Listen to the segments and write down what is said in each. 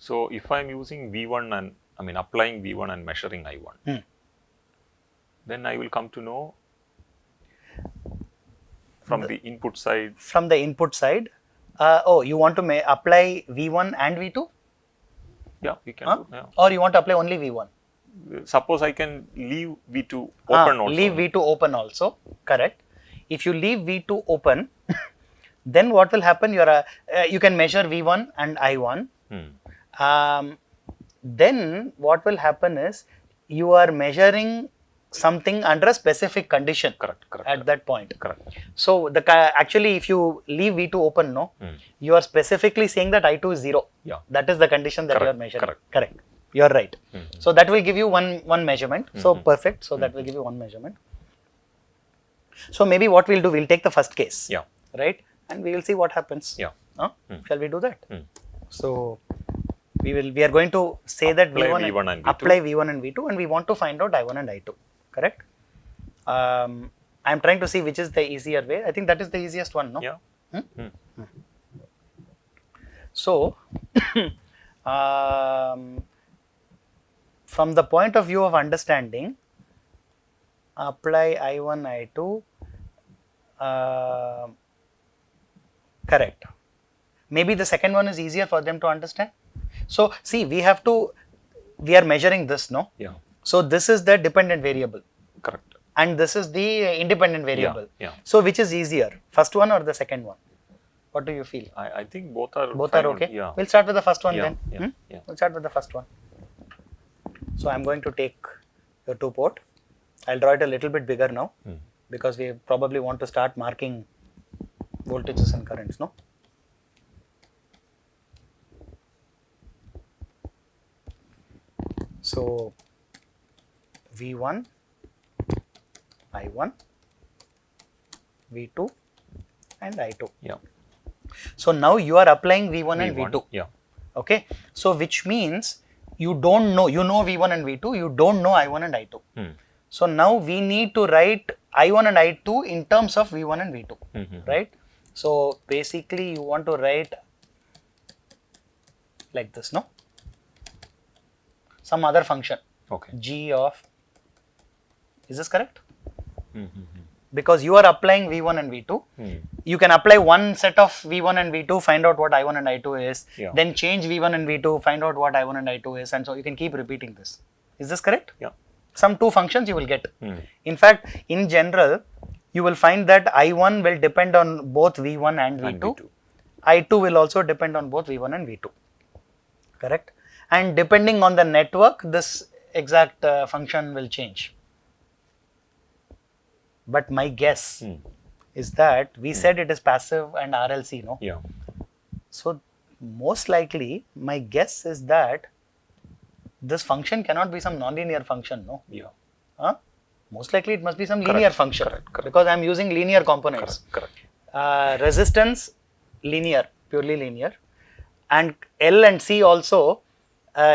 So if I'm using V1 and applying V1 and measuring I1, then I will come to know from the input side. From the input side, you want to apply V1 and V2? Yeah, we can do. Yeah. Or you want to apply only V1? Suppose I can leave V2 open also. Leave V2 open also, correct. If you leave V2 open, then what will happen? You can measure V1 and I1. Then what will happen is you are measuring something under a specific condition. Correct. At that point. Correct. So actually, if you leave V2 open, you are specifically saying that I2 is 0. Yeah. That is the condition that you are measuring. Correct. You are right. So that will give you one measurement. So perfect. So that will give you one measurement. So maybe what we'll do, we'll take the first case. Yeah. Right. And we will see what happens. Yeah. Shall we do that? So we are going to say that apply V1 and V2. Apply V1 and V2, and we want to find out I1 and I2. Correct? I'm trying to see which is the easier way. I think that is the easiest one, no? Yeah. So, from the point of view of understanding, apply I1, I2, correct. Maybe the second one is easier for them to understand. So, see, we are measuring this, no? Yeah. So, this is the dependent variable. Correct. And this is the independent variable. Yeah. So, which is easier, first one or the second one? What do you feel? I think both are Okay. Yeah. We'll start with the first one then. Yeah. We'll start with the first one. So, I'm going to take your 2-port. I'll draw it a little bit bigger now because we probably want to start marking voltages and currents, no? So, V1, I1, V2 and I2. Yeah. So, now you are applying V1 and V2. Yeah. Okay. So, which means you don't know, V1 and V2, you don't know I1 and I2. So, now we need to write I1 and I2 in terms of V1 and V2, right? So, basically you want to write like this, no? Some other function, Okay. g of, is this correct? Because you are applying V1 and V2, you can apply one set of V1 and V2, find out what I1 and I2 is, then change V1 and V2, find out what I1 and I2 is, and so you can keep repeating this. Is this correct? Yeah. Some two functions you will get. In fact, in general, you will find that I1 will depend on both V1 and V2. I2 will also depend on both V1 and V2. Correct? And depending on the network, this exact function will change. But my guess is that we said it is passive and RLC, no? Yeah. So, most likely, my guess is that this function cannot be some nonlinear function, no? Yeah. Most likely, it must be some linear function. Correct. Because I am using linear components. Correct. Resistance, linear, purely linear. And L and C also,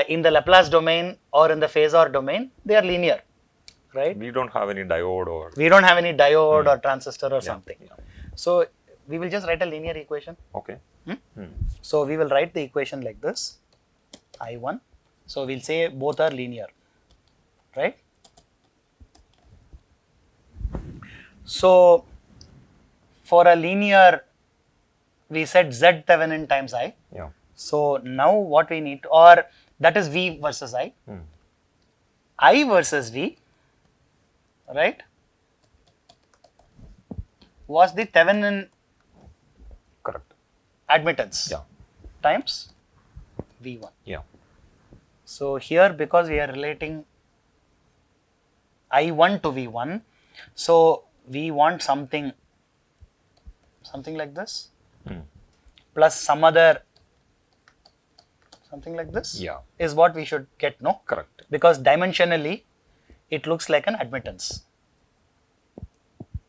in the Laplace domain or in the phasor domain, they are linear. Right? We don't have any diode or... We don't have any diode or transistor or something. Yeah. So, we will just write a linear equation. Okay. So, we will write the equation like this, I1. So, we will say both are linear, right? So, for a linear, we said Z Thevenin times I. Yeah. So, now what we need, or that is V versus I. I versus V, right, was the Thevenin Correct. admittance times V1. Yeah. So, here because we are relating I1 to V1, so we want something like this plus some other something like this is what we should get, no? Correct. Because dimensionally it looks like an admittance,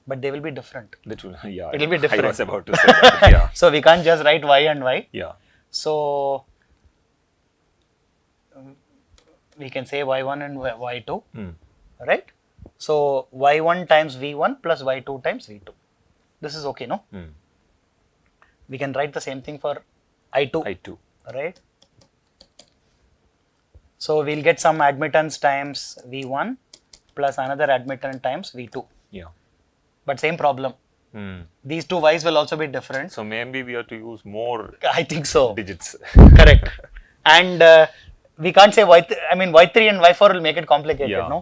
but they will be different. It will be different. I was about to say that. Yeah. So we can't just write Y and Y. Yeah. So we can say Y1 and Y2, right? So Y1 times V1 plus Y2 times V2. This is okay, no? We can write the same thing for I2. I2. Right? So we'll get some admittance times V1 plus another admittance times V2. Yeah. But same problem. Hmm. These two y's will also be different. So maybe we have to use more I think so. digits. Correct. And we can't say Y3, I mean Y3 and Y4 will make it complicated, Yeah. no?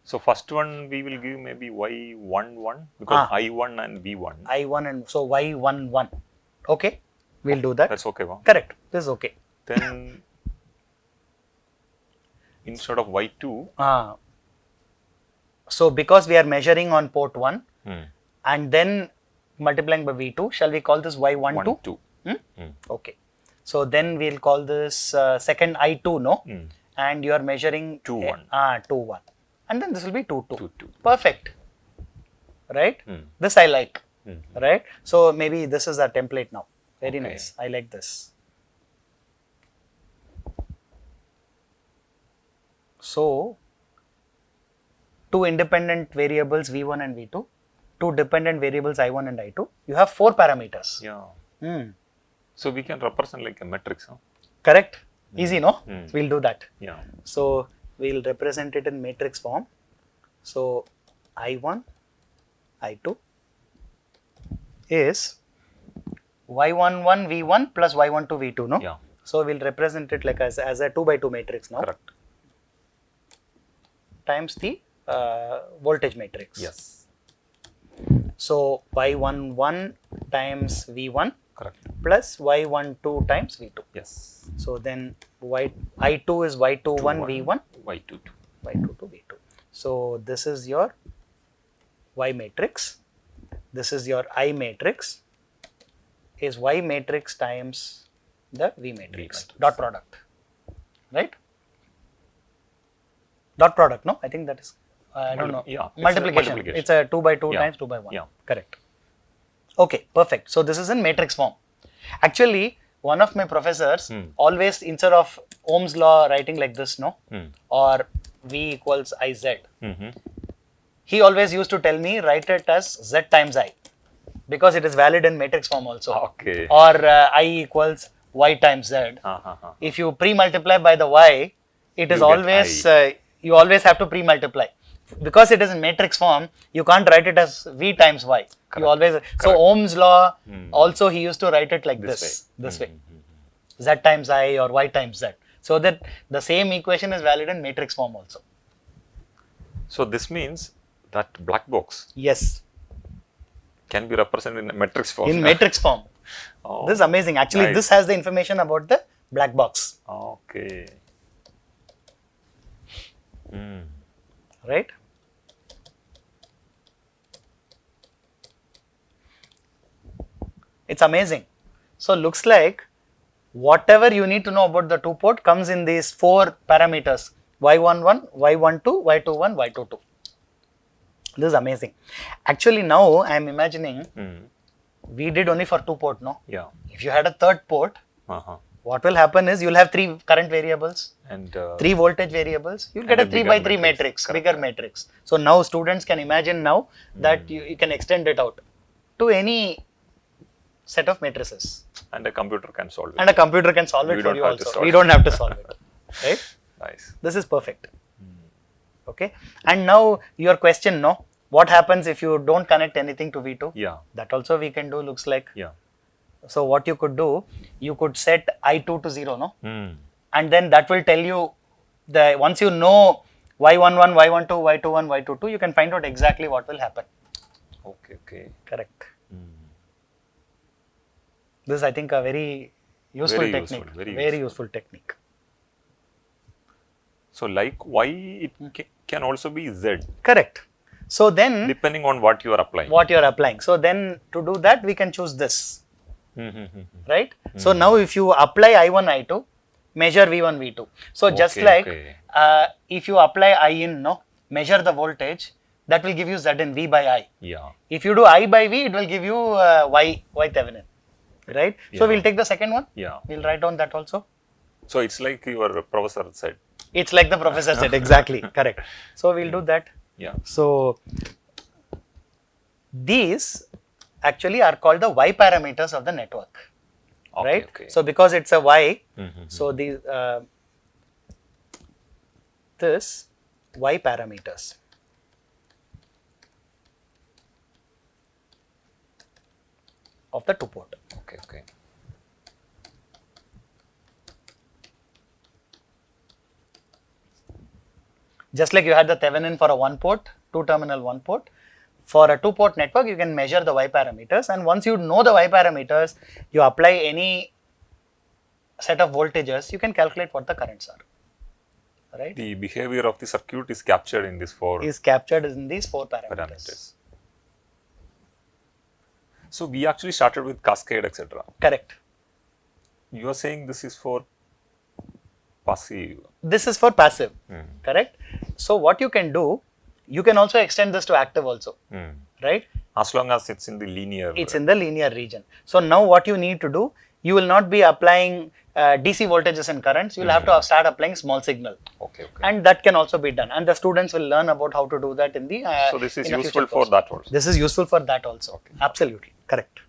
So first one we will give maybe Y11 because I1 and V1. I1 and so Y11. Okay, we'll do that. That's okay, wow. Correct. This is okay. Then instead of Y2, so because we are measuring on port 1 hmm, and then multiplying by V2, shall we call this Y12? 1, 2. Okay. So then we'll call this second I2, no? And you are measuring 2, 1. 2, 1. And then this will be 2, 2. 2, 2. Perfect. Right? This I like. Hmm. Right? So maybe this is our template now. Very Okay. nice. I like this. So, two independent variables V1 and V2, two dependent variables I1 and I2. You have 4 parameters. Yeah. So we can represent like a matrix, huh? Correct? Easy, no? We'll do that. Yeah. So, we'll represent it in matrix form. So, I1, I2 is Y11 V1 plus Y12 V2, no? Yeah. So, we'll represent it like as a 2 by 2 matrix now. Correct. Times the voltage matrix. Yes. So, Y11 times V1 Correct. plus Y12 times V2. Yes. So, then I2 is Y21 V1, Y22. Y22 V2. So, this is your Y matrix. This is your I matrix. Is Y matrix times the V matrix. Dot product. Right? Dot product, no? I think that is, I don't know. Yeah. Multiplication. It's a 2 by 2 Yeah. times 2 by 1. Yeah. Correct. Okay, perfect. So this is in matrix form. Actually, one of my professors always, instead of Ohm's law writing like this, no? Or V equals IZ, he always used to tell me, write it as Z times I. Because it is valid in matrix form also. Okay. Or I equals Y times Z. If you pre-multiply by the Y, it is always, you always have to pre-multiply. Because it is in matrix form, you can't write it as V times Y. Correct. You always, so Ohm's law, also he used to write it like this way. Z times I or Y times Z. So that the same equation is valid in matrix form also. So this means that black box Yes, can be represented in a matrix form. in matrix form. Oh, This is amazing. Actually, nice. this has the information about the black box. Okay. Right? It's amazing. So looks like whatever you need to know about the two port comes in these 4 parameters: Y11, Y12, Y21, Y22. This is amazing. Actually, now I am imagining we did only for 2 port, no? Yeah. If you had a third port, what will happen is you'll have 3 current variables, And 3 voltage variables, you'll get and a a 3 bigger by 3 matrix. matrix, Correct. bigger matrix. So now students can imagine now that you can extend it out to any set of matrices. and a computer can solve it. And a computer can solve it We for don't you have to also. solve We it. don't have to solve it. Right? Nice. This is perfect. Okay. And now your question, no? What happens if you don't connect anything to V2? Yeah. That also we can do, looks like. Yeah. So what you could do, you could set I2 to 0, no? Hmm. And then that will tell you, once you know Y11, Y12, Y21, Y22, you can find out exactly what will happen. Okay. Okay. Correct. This is, I think, a very useful Very technique. useful, very Very useful. useful technique. So like Y, it can also be Z, Correct. So then, depending on what you are applying. what you are applying. So then, to do that, we can choose this. Right? So now if you apply I1, I2, measure V1, V2. So just Okay, like okay. if you apply I in, no, measure the voltage, that will give you Z in V by I. Yeah. If you do I by V, it will give you Y Thevenin. Right? So Yeah. we'll take the second one. Yeah. We'll write down that also. So it's like your professor said. It's like the professor said, exactly. Correct. So we'll do that. Yeah. So these actually are called the Y parameters of the network. Okay, Right? okay. So because it's a Y, Mhm. so these this y parameters of the two port. Okay, okay. Just like you had the Thevenin for a one port, two terminal one port, for a two port network, you can measure the y parameters, and once you know the y parameters, you apply any set of voltages, you can calculate what the currents are. Right? The behavior of the circuit is captured in these four Is captured in these four parameters. So we actually started with cascade, etc. Correct. You are saying this is for passive. This is for passive. Correct. So what you can do, you can also extend this to active also. Right? As long as it's in the linear. It's in the linear region. So now what you need to do, you will not be applying DC voltages and currents. You will have to start applying small signal. Okay, okay. And that can also be done. And the students will learn about how to do that in the so this is useful for that also. This is useful for that also. Okay. Absolutely. Correct.